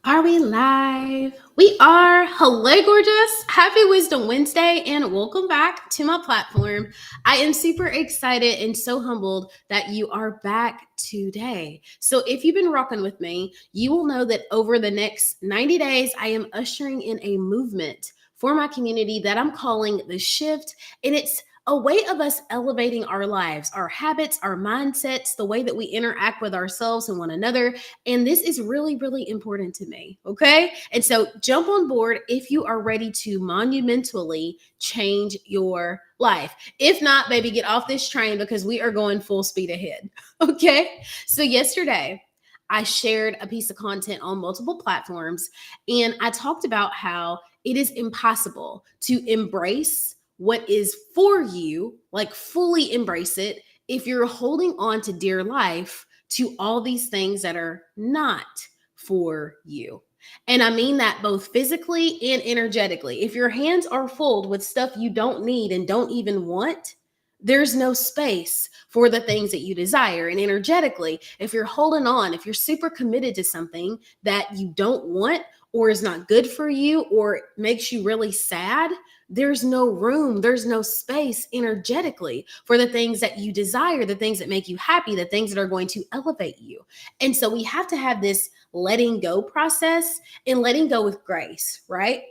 Are we live? We are. Hello, gorgeous. Happy Wisdom Wednesday, and welcome back to my platform. I am super excited and so humbled that you are back today. So, if you've been rocking with me, you will know that over the next 90 days, I am ushering in a movement for my community that I'm calling The Shift, and it's a way of us elevating our lives, our habits, our mindsets, the way that we interact with ourselves and one another. And this is really, really important to me. Okay. And so jump on board if you are ready to monumentally change your life. If not, baby, get off this train because we are going full speed ahead. Okay. So, yesterday, I shared a piece of content on multiple platforms and I talked about how it is impossible to embrace what is for you, like fully embrace it, if you're holding on to dear life to all these things that are not for you. And I mean that both physically and energetically. If your hands are full with stuff you don't need and don't even want, there's no space for the things that you desire. And energetically, if you're holding on, if you're super committed to something that you don't want or is not good for you or makes you really sad, there's no room, there's no space energetically for the things that you desire, the things that make you happy, the things that are going to elevate you. And so we have to have this letting go process and letting go with grace, right?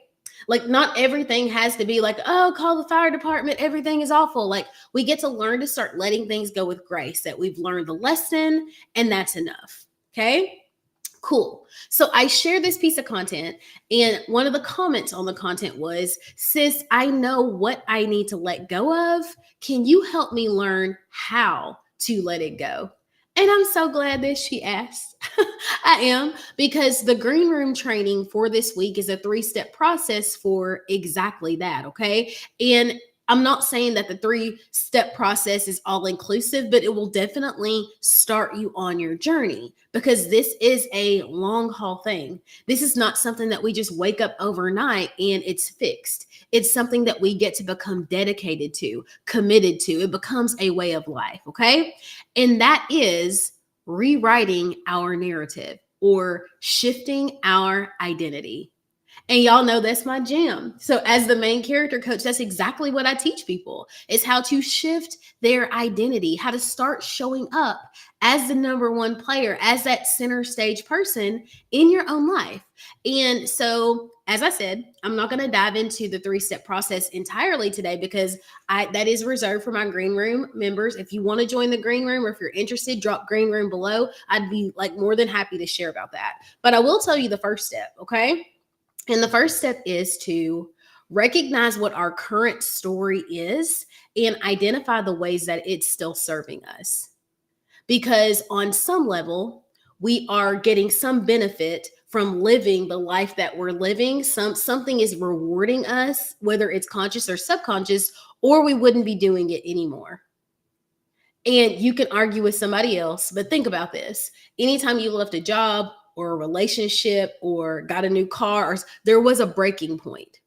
Like, not everything has to be like, oh, call the fire department, everything is awful. Like, we get to learn to start letting things go with grace, that we've learned the lesson, and that's enough. Okay. Cool. So I shared this piece of content, and one of the comments on the content was, sis, I know what I need to let go of. Can you help me learn how to let it go? And I'm so glad that she asked. I am, because the green room training for this week is a 3-step process for exactly that. Okay. And I'm not saying that the 3-step process is all inclusive, but it will definitely start you on your journey because this is a long haul thing. This is not something that we just wake up overnight and it's fixed. It's something that we get to become dedicated to, committed to. It becomes a way of life. Okay. And that is rewriting our narrative or shifting our identity. And y'all know that's my jam. So as the main character coach, that's exactly what I teach people. Is how to shift their identity, how to start showing up as the number one player, as that center stage person in your own life. And so, as I said, I'm not going to dive into the 3-step process entirely today because that is reserved for my green room members. If you want to join the green room or if you're interested, drop green room below. I'd be like more than happy to share about that. But I will tell you the first step, okay? And the first step is to recognize what our current story is and identify the ways that it's still serving us. Because on some level, we are getting some benefit from living the life that we're living. Something is rewarding us, whether it's conscious or subconscious, or we wouldn't be doing it anymore. And you can argue with somebody else, but think about this. Anytime you left a job or a relationship or got a new car, or there was a breaking point.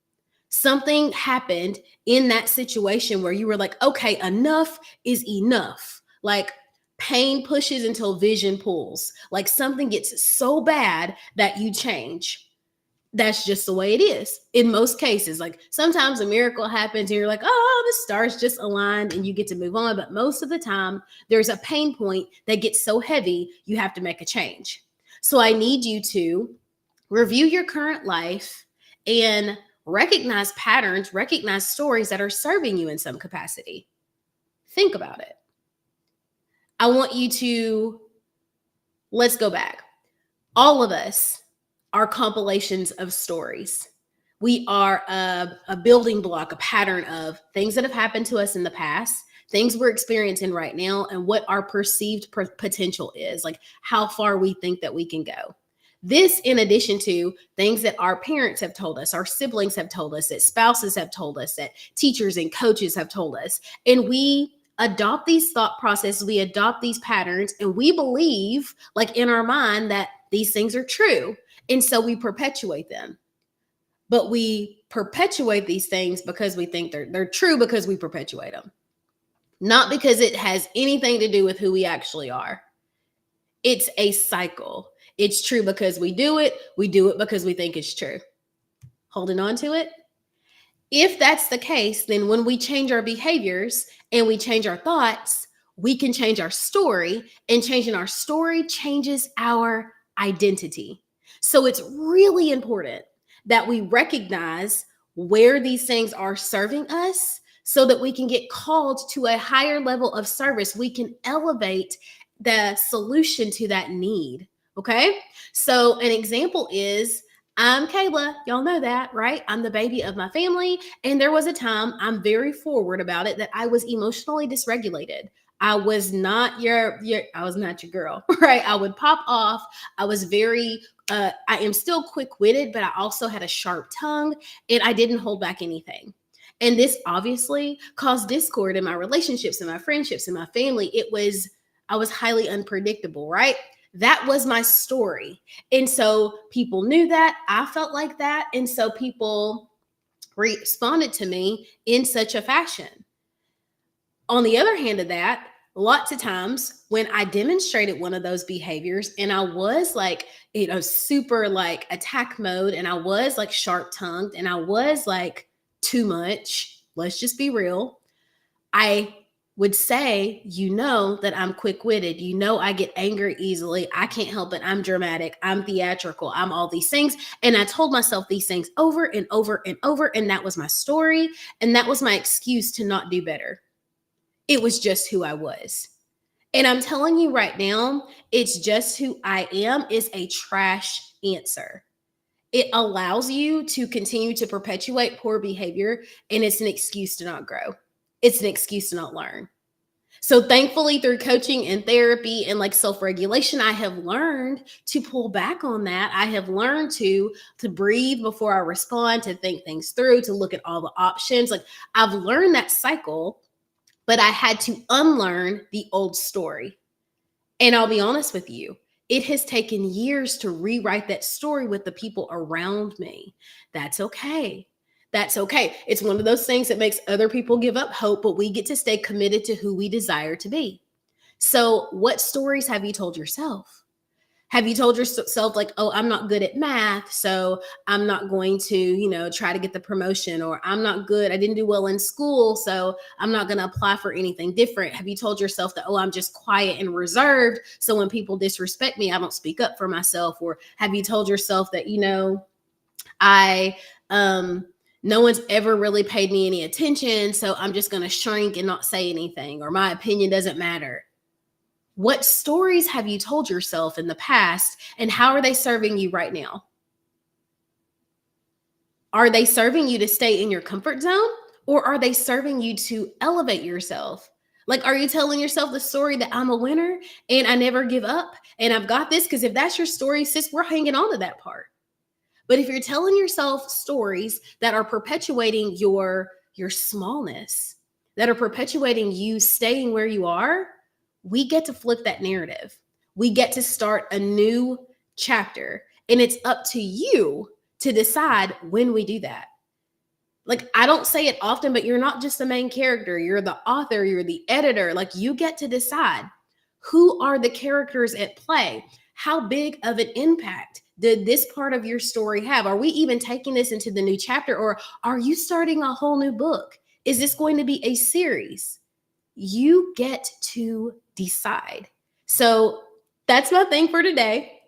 Something happened in that situation where you were like, okay, enough is enough. Like, pain pushes until vision pulls. Like, something gets so bad that you change. That's just the way it is in most cases. Like, sometimes a miracle happens and you're like, oh, the stars just aligned and you get to move on. But most of the time, there's a pain point that gets so heavy, you have to make a change. So I need you to review your current life and recognize patterns, recognize stories that are serving you in some capacity. Think about it. I want you to, let's go back. All of us are compilations of stories. We are a building block, a pattern of things that have happened to us in the past, things we're experiencing right now, and what our perceived potential is, like how far we think that we can go. This, in addition to things that our parents have told us, our siblings have told us, that spouses have told us, that teachers and coaches have told us. And we adopt these thought processes, we adopt these patterns, and we believe, like in our mind, that these things are true. And so we perpetuate them. But we perpetuate these things because we think they're true, because we perpetuate them, not because it has anything to do with who we actually are. It's a cycle. It's true because we do it. We do it because we think it's true. Holding on to it. If that's the case, then when we change our behaviors and we change our thoughts, we can change our story, and changing our story changes our identity. So it's really important that we recognize where these things are serving us so that we can get called to a higher level of service. We can elevate the solution to that need. Okay. So an example is I'm Kayla. Y'all know that, right? I'm the baby of my family. And there was a time, I'm very forward about it, that I was emotionally dysregulated. I was not I was not your girl, right? I would pop off. I was very I am still quick-witted, but I also had a sharp tongue and I didn't hold back anything. And this obviously caused discord in my relationships and my friendships and my family. I was highly unpredictable, right? That was my story. And so people knew that. I felt like that. And so people responded to me in such a fashion. On the other hand of that, lots of times when I demonstrated one of those behaviors and I was like, super like attack mode and I was like sharp tongued and I was like too much, let's just be real. I would say, that I'm quick witted. I get angry easily. I can't help it. I'm dramatic. I'm theatrical. I'm all these things. And I told myself these things over and over and over. And that was my story. And that was my excuse to not do better. It was just who I was. And I'm telling you right now, it's just who I am is a trash answer. It allows you to continue to perpetuate poor behavior, and it's an excuse to not grow. It's an excuse to not learn. So thankfully, through coaching and therapy and like self-regulation, I have learned to pull back on that. I have learned to breathe before I respond, to think things through, to look at all the options. Like I've learned that cycle, but I had to unlearn the old story. And I'll be honest with you, it has taken years to rewrite that story with the people around me. That's okay. That's okay. It's one of those things that makes other people give up hope, but we get to stay committed to who we desire to be. So, what stories have you told yourself? Have you told yourself, like, oh, I'm not good at math, so I'm not going to, try to get the promotion, or I'm not good, I didn't do well in school, so I'm not going to apply for anything different? Have you told yourself that, oh, I'm just quiet and reserved, so when people disrespect me, I don't speak up for myself? Or have you told yourself that, I, no one's ever really paid me any attention, so I'm just going to shrink and not say anything, or my opinion doesn't matter? What stories have you told yourself in the past, and how are they serving you right now? Are they serving you to stay in your comfort zone, or are they serving you to elevate yourself? Like, are you telling yourself the story that I'm a winner and I never give up and I've got this? Because if that's your story, sis, we're hanging on to that part. But if you're telling yourself stories that are perpetuating your smallness, that are perpetuating you staying where you are, we get to flip that narrative. We get to start a new chapter. And it's up to you to decide when we do that. Like, I don't say it often, but you're not just the main character. You're the author, you're the editor. Like, you get to decide who are the characters at play. How big of an impact did this part of your story have? Are we even taking this into the new chapter, or are you starting a whole new book? Is this going to be a series? You get to decide. So that's my thing for today.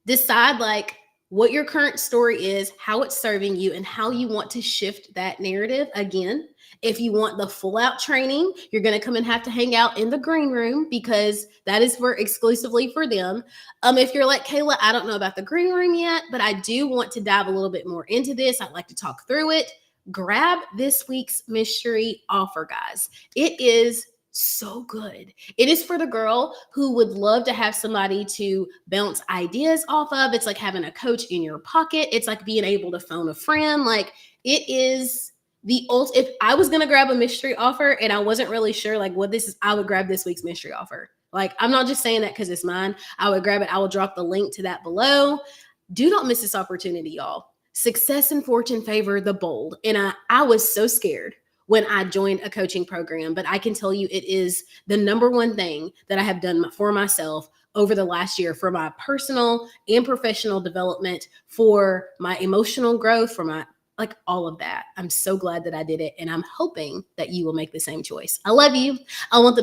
Decide like what your current story is, how it's serving you, and how you want to shift that narrative. Again, if you want the full out training, you're going to come and have to hang out in the green room, because that is exclusively for them. If you're like, Kayla, I don't know about the green room yet, but I do want to dive a little bit more into this. I'd like to talk through it. Grab this week's mystery offer, guys. It is so good. It is for the girl who would love to have somebody to bounce ideas off of. It's like having a coach in your pocket. It's like being able to phone a friend. Like, it is the old. If I was going to grab a mystery offer and I wasn't really sure like what this is, I would grab this week's mystery offer. Like, I'm not just saying that because it's mine. I would grab it. I will drop the link to that below. Do not miss this opportunity, y'all. Success and fortune favor the bold. And I was so scared when I joined a coaching program, but I can tell you it is the number one thing that I have done for myself over the last year for my personal and professional development, for my emotional growth, for my like all of that. I'm so glad that I did it. And I'm hoping that you will make the same choice. I love you. I want the best